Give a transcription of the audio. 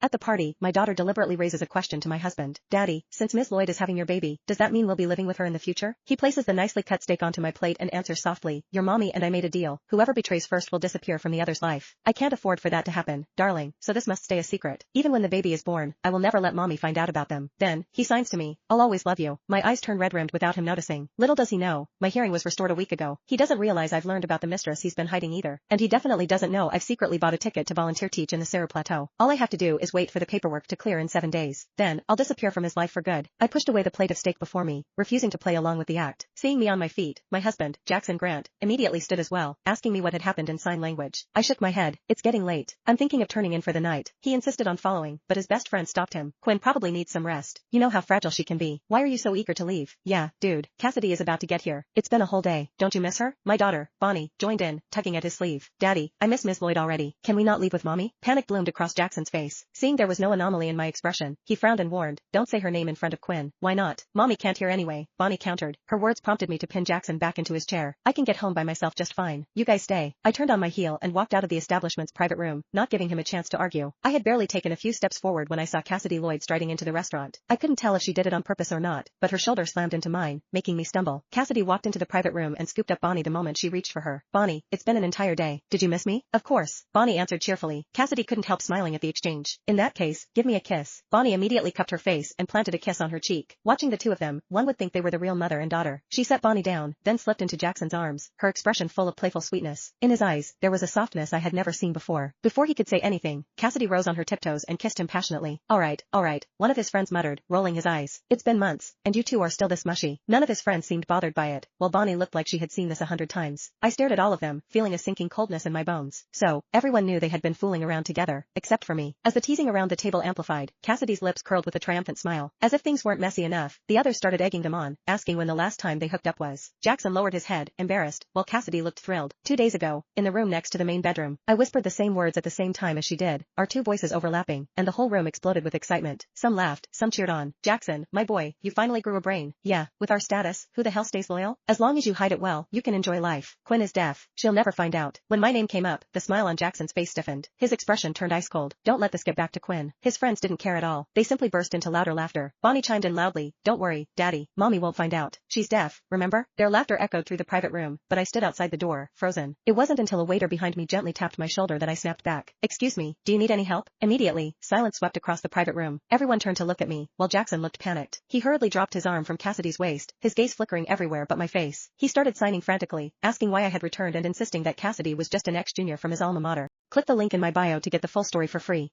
At the party, my daughter deliberately raises a question to my husband. Daddy, since Miss Lloyd is having your baby, does that mean we'll be living with her in the future? He places the nicely cut steak onto my plate and answers softly, your mommy and I made a deal. Whoever betrays first will disappear from the other's life. I can't afford for that to happen, darling, so this must stay a secret. Even when the baby is born, I will never let mommy find out about them. Then, he signs to me, I'll always love you. My eyes turn red-rimmed without him noticing. Little does he know, my hearing was restored a week ago. He doesn't realize I've learned about the mistress he's been hiding either. And he definitely doesn't know I've secretly bought a ticket to volunteer teach in the Sarah Plateau. All I have to do is wait for the paperwork to clear in 7 days. Then, I'll disappear from his life for good. I pushed away the plate of steak before me, refusing to play along with the act. Seeing me on my feet, my husband, Jackson Grant, immediately stood as well, asking me what had happened in sign language. I shook my head. It's getting late. I'm thinking of turning in for the night. He insisted on following, but his best friend stopped him. Quinn probably needs some rest. You know how fragile she can be. Why are you so eager to leave? Yeah, dude, Cassidy is about to get here. It's been a whole day. Don't you miss her? My daughter, Bonnie, joined in, tugging at his sleeve. Daddy, I miss Miss Lloyd already. Can we not leave with mommy? Panic bloomed across Jackson's face. Seeing there was no anomaly in my expression, he frowned and warned, don't say her name in front of Quinn. Why not? Mommy can't hear anyway, Bonnie countered. Her words prompted me to pin Jackson back into his chair. I can get home by myself just fine. You guys stay. I turned on my heel and walked out of the establishment's private room, not giving him a chance to argue. I had barely taken a few steps forward when I saw Cassidy Lloyd striding into the restaurant. I couldn't tell if she did it on purpose or not, but her shoulder slammed into mine, making me stumble. Cassidy walked into the private room and scooped up Bonnie the moment she reached for her. Bonnie, it's been an entire day. Did you miss me? Of course, Bonnie answered cheerfully. Cassidy couldn't help smiling at the exchange. In that case, give me a kiss. Bonnie immediately cupped her face and planted a kiss on her cheek. Watching the two of them, one would think they were the real mother and daughter. She set Bonnie down, then slipped into Jackson's arms, her expression full of playful sweetness. In his eyes, there was a softness I had never seen before. Before he could say anything, Cassidy rose on her tiptoes and kissed him passionately. All right, one of his friends muttered, rolling his eyes. It's been months, and you two are still this mushy. None of his friends seemed bothered by it, while Bonnie looked like she had seen this 100 times. I stared at all of them, feeling a sinking coldness in my bones. So, everyone knew they had been fooling around together, except for me. As the teasing around the table amplified, Cassidy's lips curled with a triumphant smile. As if things weren't messy enough, the others started egging them on, asking when the last time they hooked up was. Jackson lowered his head, embarrassed, while Cassidy looked thrilled. 2 days ago, in the room next to the main bedroom. I whispered the same words at the same time as she did, our two voices overlapping, and the whole room exploded with excitement. Some laughed, some cheered on. Jackson, my boy, you finally grew a brain. Yeah, with our status, who the hell stays loyal? As long as you hide it well, you can enjoy life. Quinn is deaf. She'll never find out. When my name came up, the smile on Jackson's face stiffened. His expression turned ice cold. Don't let this get back to Quinn. His friends didn't care at all. They simply burst into louder laughter. Bonnie chimed in loudly, don't worry, Daddy, Mommy won't find out. She's deaf, remember? Their laughter echoed through the private room, but I stood outside the door, frozen. It wasn't until a waiter behind me gently tapped my shoulder that I snapped back. Excuse me, do you need any help? Immediately, silence swept across the private room. Everyone turned to look at me, while Jackson looked panicked. He hurriedly dropped his arm from Cassidy's waist, his gaze flickering everywhere but my face. He started signing frantically, asking why I had returned and insisting that Cassidy was just an ex-junior from his alma mater. Click the link in my bio to get the full story for free.